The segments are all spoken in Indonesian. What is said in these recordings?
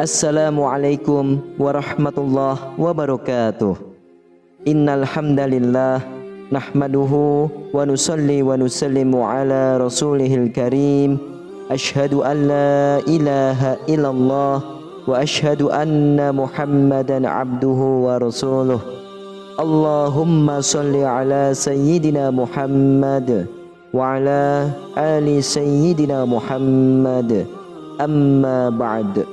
Assalamualaikum warahmatullahi wabarakatuh. Innal hamdalillah nahmaduhu wa nusalli wa nusallimu ala rasulihil karim. Asyhadu an la ilaha illallah wa asyhadu anna Muhammadan abduhu wa rasuluh. Allahumma salli ala sayyidina Muhammad wa ala ali sayyidina Muhammad. Amma ba'd.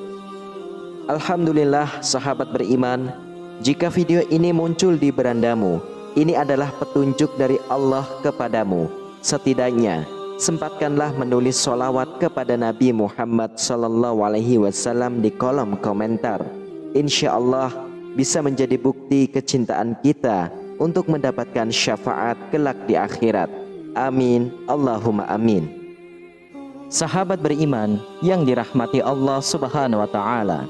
Alhamdulillah sahabat beriman, jika video ini muncul di berandamu, ini adalah petunjuk dari Allah kepadamu. Setidaknya sempatkanlah menulis sholawat kepada Nabi Muhammad SAW di kolom komentar. Insya Allah bisa menjadi bukti kecintaan kita untuk mendapatkan syafaat kelak di akhirat. Amin, Allahumma amin. Sahabat beriman yang dirahmati Allah Subhanahu wa Ta'ala,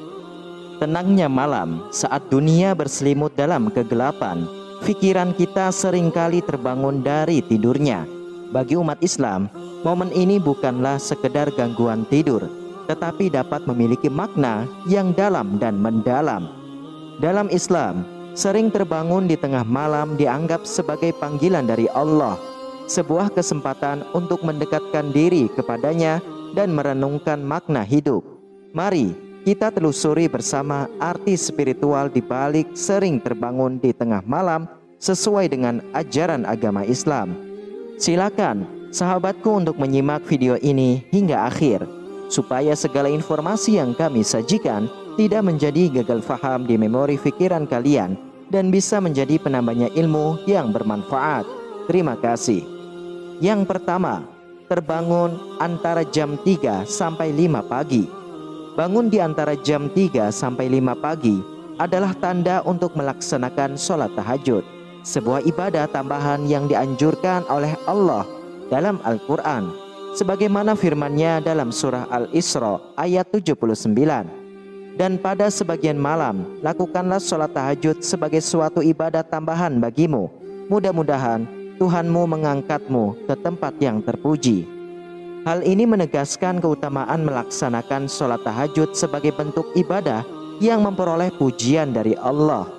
tenangnya malam saat dunia berselimut dalam kegelapan, pikiran kita seringkali terbangun dari tidurnya. Bagi umat Islam, momen ini bukanlah sekedar gangguan tidur, tetapi dapat memiliki makna yang dalam dan mendalam. Dalam Islam, sering terbangun di tengah malam dianggap sebagai panggilan dari Allah, sebuah kesempatan untuk mendekatkan diri kepadanya dan merenungkan makna hidup. Mari kita telusuri bersama arti spiritual di balik sering terbangun di tengah malam sesuai dengan ajaran agama Islam. Silakan sahabatku untuk menyimak video ini hingga akhir, supaya segala informasi yang kami sajikan tidak menjadi gagal faham di memori pikiran kalian dan bisa menjadi penambahnya ilmu yang bermanfaat. Terima kasih. Yang pertama, terbangun antara jam 3 sampai 5 pagi. Bangun di antara jam 3 sampai 5 pagi adalah tanda untuk melaksanakan sholat tahajud, sebuah ibadah tambahan yang dianjurkan oleh Allah dalam Al-Quran, sebagaimana firman-Nya dalam surah Al-Isra ayat 79. Dan pada sebagian malam, lakukanlah sholat tahajud sebagai suatu ibadah tambahan bagimu. Mudah-mudahan Tuhanmu mengangkatmu ke tempat yang terpuji. Hal ini menegaskan keutamaan melaksanakan sholat tahajud sebagai bentuk ibadah yang memperoleh pujian dari Allah.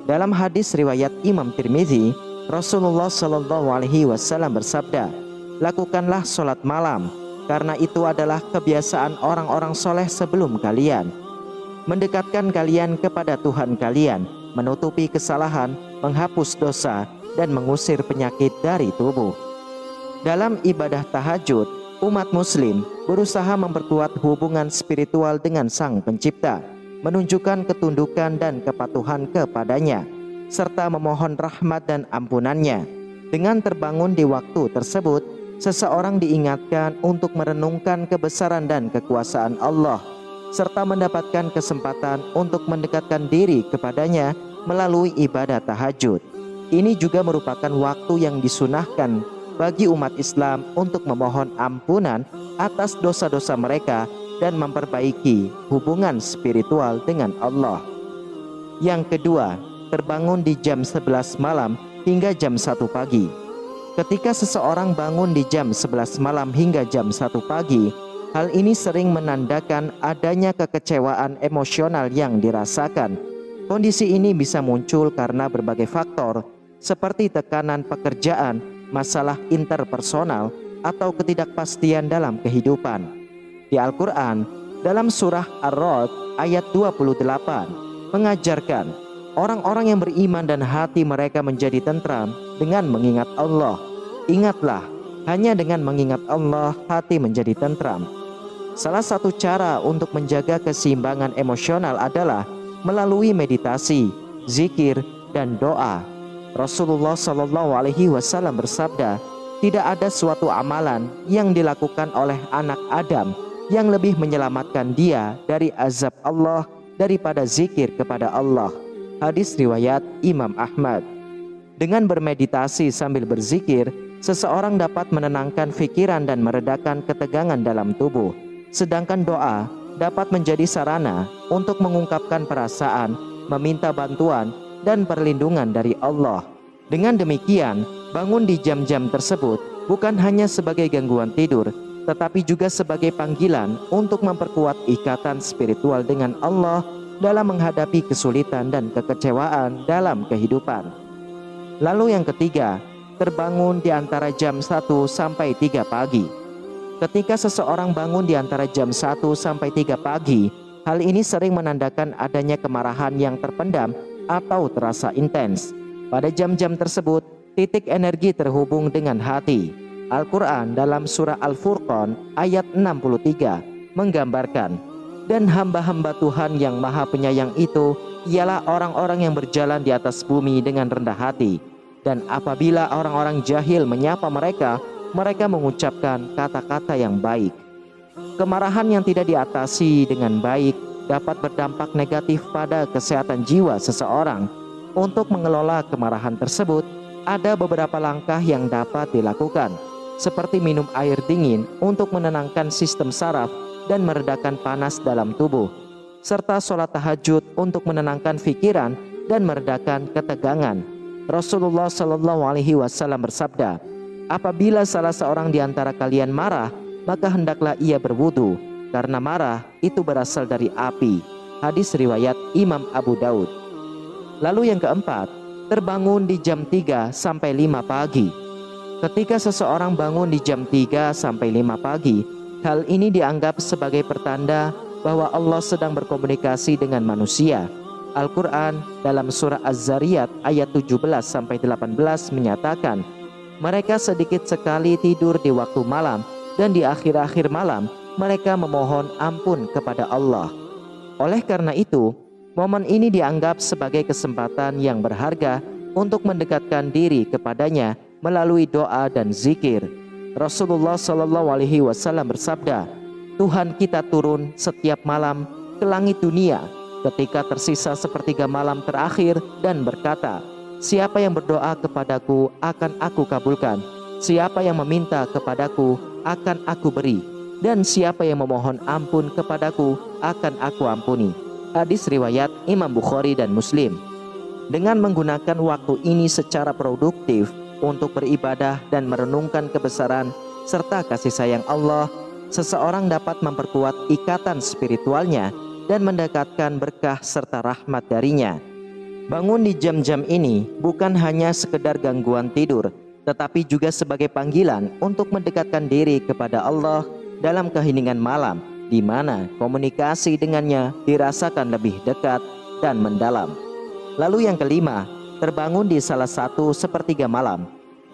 Dalam hadis riwayat Imam Tirmizi, Rasulullah SAW bersabda, "Lakukanlah sholat malam, karena itu adalah kebiasaan orang-orang soleh sebelum kalian. Mendekatkan kalian kepada Tuhan kalian, menutupi kesalahan, menghapus dosa, dan mengusir penyakit dari tubuh." Dalam ibadah tahajud, umat muslim berusaha memperkuat hubungan spiritual dengan Sang Pencipta, menunjukkan ketundukan dan kepatuhan kepadanya, serta memohon rahmat dan ampunannya. Dengan terbangun di waktu tersebut, seseorang diingatkan untuk merenungkan kebesaran dan kekuasaan Allah, serta mendapatkan kesempatan untuk mendekatkan diri kepadanya melalui ibadah tahajud. Ini juga merupakan waktu yang disunahkan bagi umat Islam untuk memohon ampunan atas dosa-dosa mereka dan memperbaiki hubungan spiritual dengan Allah. Yang kedua, terbangun di jam 11 malam hingga jam 1 pagi. Ketika seseorang bangun di jam 11 malam hingga jam 1 pagi, hal ini sering menandakan adanya kekecewaan emosional yang dirasakan. Kondisi ini bisa muncul karena berbagai faktor seperti tekanan pekerjaan, masalah interpersonal, atau ketidakpastian dalam kehidupan. Di Al-Quran, dalam surah Ar-Ra'd ayat 28, mengajarkan orang-orang yang beriman dan hati mereka menjadi tentram dengan mengingat Allah. Ingatlah, hanya dengan mengingat Allah hati menjadi tentram. Salah satu cara untuk menjaga keseimbangan emosional adalah melalui meditasi, zikir, dan doa. Rasulullah SAW bersabda, tidak ada suatu amalan yang dilakukan oleh anak Adam yang lebih menyelamatkan dia dari azab Allah daripada zikir kepada Allah. Hadis riwayat Imam Ahmad. Dengan bermeditasi sambil berzikir, seseorang dapat menenangkan pikiran dan meredakan ketegangan dalam tubuh. Sedangkan doa dapat menjadi sarana untuk mengungkapkan perasaan, meminta bantuan, dan perlindungan dari Allah. Dengan demikian, bangun di jam-jam tersebut bukan hanya sebagai gangguan tidur, tetapi juga sebagai panggilan untuk memperkuat ikatan spiritual dengan Allah dalam menghadapi kesulitan dan kekecewaan dalam kehidupan. Lalu yang ketiga, terbangun di antara jam 1 sampai 3 pagi. Ketika seseorang bangun di antara jam 1 sampai 3 pagi, hal ini sering menandakan adanya kemarahan yang terpendam atau terasa intens. Pada jam-jam tersebut, titik energi terhubung dengan hati. Al-Quran dalam surah Al-Furqan ayat 63 menggambarkan, dan hamba-hamba Tuhan yang maha penyayang itu ialah orang-orang yang berjalan di atas bumi dengan rendah hati. Dan apabila orang-orang jahil menyapa mereka, mereka mengucapkan kata-kata yang baik. Kemarahan yang tidak diatasi dengan baik dapat berdampak negatif pada kesehatan jiwa seseorang. Untuk mengelola kemarahan tersebut, ada beberapa langkah yang dapat dilakukan, seperti minum air dingin untuk menenangkan sistem saraf dan meredakan panas dalam tubuh, serta sholat tahajud untuk menenangkan pikiran dan meredakan ketegangan. Rasulullah SAW bersabda, apabila salah seorang di antara kalian marah, maka hendaklah ia berwudu, karena marah itu berasal dari api. Hadis riwayat Imam Abu Daud. Lalu yang keempat, terbangun di jam 3 sampai 5 pagi. Ketika seseorang bangun di jam 3 sampai 5 pagi, hal ini dianggap sebagai pertanda bahwa Allah sedang berkomunikasi dengan manusia. Al-Quran dalam surah Az-Zariyat ayat 17 sampai 18 menyatakan, mereka sedikit sekali tidur di waktu malam, dan di akhir-akhir malam mereka memohon ampun kepada Allah. Oleh karena itu, momen ini dianggap sebagai kesempatan yang berharga untuk mendekatkan diri kepadanya melalui doa dan zikir. Rasulullah SAW bersabda, Tuhan kita turun setiap malam ke langit dunia ketika tersisa sepertiga malam terakhir dan berkata, siapa yang berdoa kepadaku akan aku kabulkan, siapa yang meminta kepadaku akan aku beri, dan siapa yang memohon ampun kepadaku akan aku ampuni. Hadis riwayat Imam Bukhari dan Muslim. Dengan menggunakan waktu ini secara produktif untuk beribadah dan merenungkan kebesaran serta kasih sayang Allah, seseorang dapat memperkuat ikatan spiritualnya dan mendekatkan berkah serta rahmat darinya. Bangun di jam-jam ini bukan hanya sekedar gangguan tidur, tetapi juga sebagai panggilan untuk mendekatkan diri kepada Allah dalam keheningan malam, di mana komunikasi dengannya dirasakan lebih dekat dan mendalam. Lalu yang kelima, terbangun di salah satu sepertiga malam.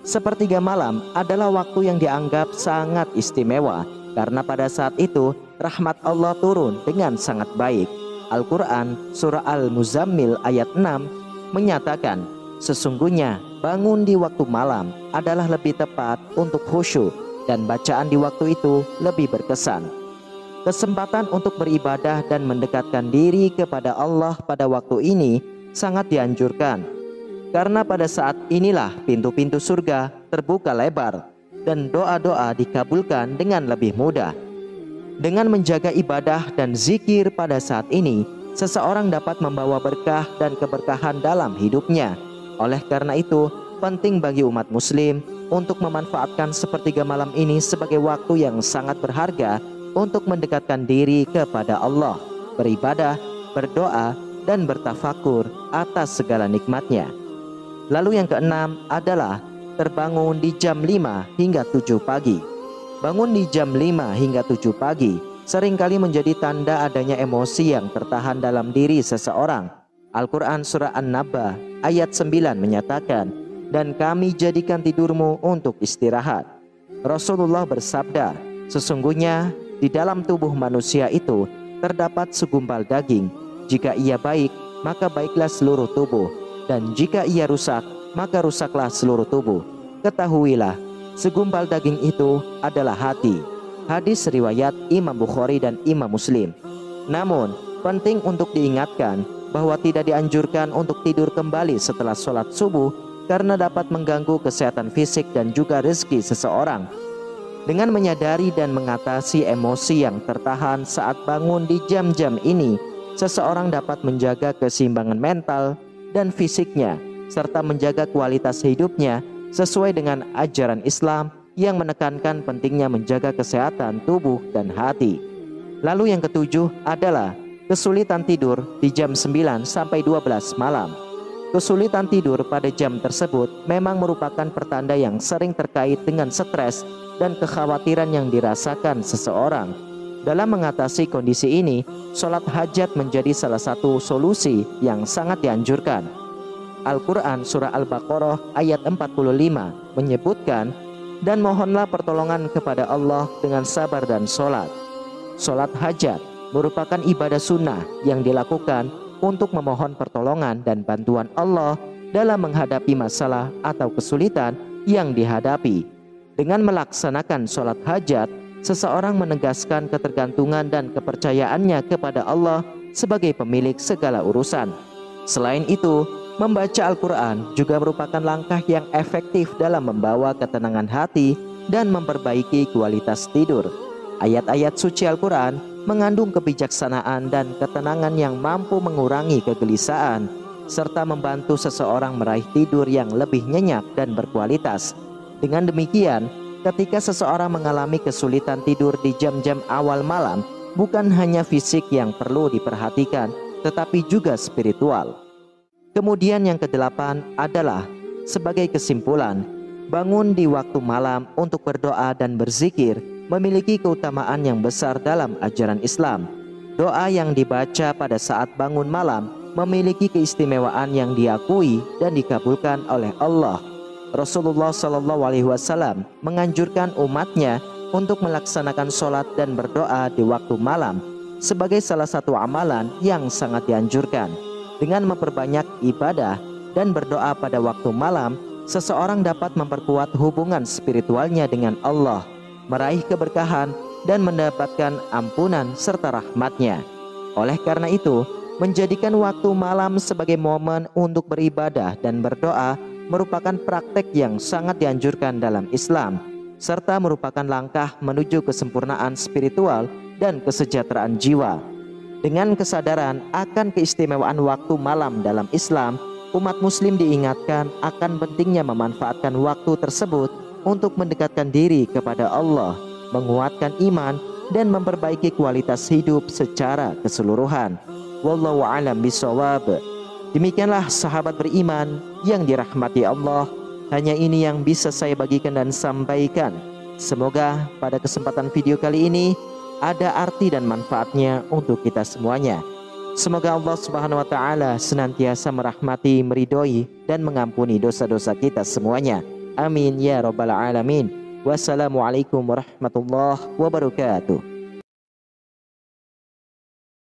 Sepertiga malam adalah waktu yang dianggap sangat istimewa, karena pada saat itu rahmat Allah turun dengan sangat baik. Al-Quran surah Al-Muzammil ayat 6 menyatakan, sesungguhnya bangun di waktu malam adalah lebih tepat untuk khusyuk, dan bacaan di waktu itu lebih berkesan. Kesempatan untuk beribadah dan mendekatkan diri kepada Allah pada waktu ini sangat dianjurkan, karena pada saat inilah pintu-pintu surga terbuka lebar dan doa-doa dikabulkan dengan lebih mudah. Dengan menjaga ibadah dan zikir pada saat ini, seseorang dapat membawa berkah dan keberkahan dalam hidupnya. Oleh karena itu, penting bagi umat muslim untuk memanfaatkan sepertiga malam ini sebagai waktu yang sangat berharga untuk mendekatkan diri kepada Allah, beribadah, berdoa, dan bertafakur atas segala nikmatnya. Lalu yang keenam adalah terbangun di jam 5 hingga 7 pagi. Bangun di jam 5 hingga 7 pagi seringkali menjadi tanda adanya emosi yang tertahan dalam diri seseorang. Al-Quran surah An-Naba ayat 9 menyatakan, dan kami jadikan tidurmu untuk istirahat. Rasulullah bersabda, sesungguhnya di dalam tubuh manusia itu terdapat segumpal daging. Jika ia baik, maka baiklah seluruh tubuh, dan jika ia rusak, maka rusaklah seluruh tubuh. Ketahuilah, segumpal daging itu adalah hati. Hadis riwayat Imam Bukhari dan Imam Muslim. Namun, penting untuk diingatkan bahwa tidak dianjurkan untuk tidur kembali setelah sholat subuh, karena dapat mengganggu kesehatan fisik dan juga rezeki seseorang. Dengan menyadari dan mengatasi emosi yang tertahan saat bangun di jam-jam ini, seseorang dapat menjaga keseimbangan mental dan fisiknya, serta menjaga kualitas hidupnya sesuai dengan ajaran Islam yang menekankan pentingnya menjaga kesehatan tubuh dan hati. Lalu yang ketujuh adalah kesulitan tidur di jam 9 sampai 12 malam. Kesulitan tidur pada jam tersebut memang merupakan pertanda yang sering terkait dengan stres dan kekhawatiran yang dirasakan seseorang. Dalam mengatasi kondisi ini, sholat hajat menjadi salah satu solusi yang sangat dianjurkan. Al-Quran Surah Al-Baqarah ayat 45 menyebutkan, dan mohonlah pertolongan kepada Allah dengan sabar dan sholat. Sholat hajat merupakan ibadah sunnah yang dilakukan untuk memohon pertolongan dan bantuan Allah dalam menghadapi masalah atau kesulitan yang dihadapi. Dengan melaksanakan sholat hajat, seseorang menegaskan ketergantungan dan kepercayaannya kepada Allah sebagai pemilik segala urusan. Selain itu, membaca Al-Quran juga merupakan langkah yang efektif dalam membawa ketenangan hati dan memperbaiki kualitas tidur. Ayat-ayat suci Al-Quran mengandung kebijaksanaan dan ketenangan yang mampu mengurangi kegelisahan, serta membantu seseorang meraih tidur yang lebih nyenyak dan berkualitas. Dengan demikian, ketika seseorang mengalami kesulitan tidur di jam-jam awal malam, bukan hanya fisik yang perlu diperhatikan, tetapi juga spiritual. Kemudian yang kedelapan adalah, sebagai kesimpulan, bangun di waktu malam untuk berdoa dan berzikir memiliki keutamaan yang besar dalam ajaran Islam. Doa yang dibaca pada saat bangun malam memiliki keistimewaan yang diakui dan dikabulkan oleh Allah. Rasulullah SAW menganjurkan umatnya untuk melaksanakan sholat dan berdoa di waktu malam sebagai salah satu amalan yang sangat dianjurkan. Dengan memperbanyak ibadah dan berdoa pada waktu malam, seseorang dapat memperkuat hubungan spiritualnya dengan Allah, meraih keberkahan dan mendapatkan ampunan serta rahmatnya. Oleh karena itu, menjadikan waktu malam sebagai momen untuk beribadah dan berdoa merupakan praktek yang sangat dianjurkan dalam Islam, serta merupakan langkah menuju kesempurnaan spiritual dan kesejahteraan jiwa. Dengan kesadaran akan keistimewaan waktu malam dalam Islam, umat muslim diingatkan akan pentingnya memanfaatkan waktu tersebut untuk mendekatkan diri kepada Allah, menguatkan iman, dan memperbaiki kualitas hidup secara keseluruhan. Wallahu a'lam bishawab. Demikianlah sahabat beriman yang dirahmati Allah, hanya ini yang bisa saya bagikan dan sampaikan. Semoga pada kesempatan video kali ini ada arti dan manfaatnya untuk kita semuanya. Semoga Allah Subhanahu wa taala senantiasa merahmati, meridhoi, dan mengampuni dosa-dosa kita semuanya. Amin ya rabbal alamin. Wassalamualaikum warahmatullahi wabarakatuh.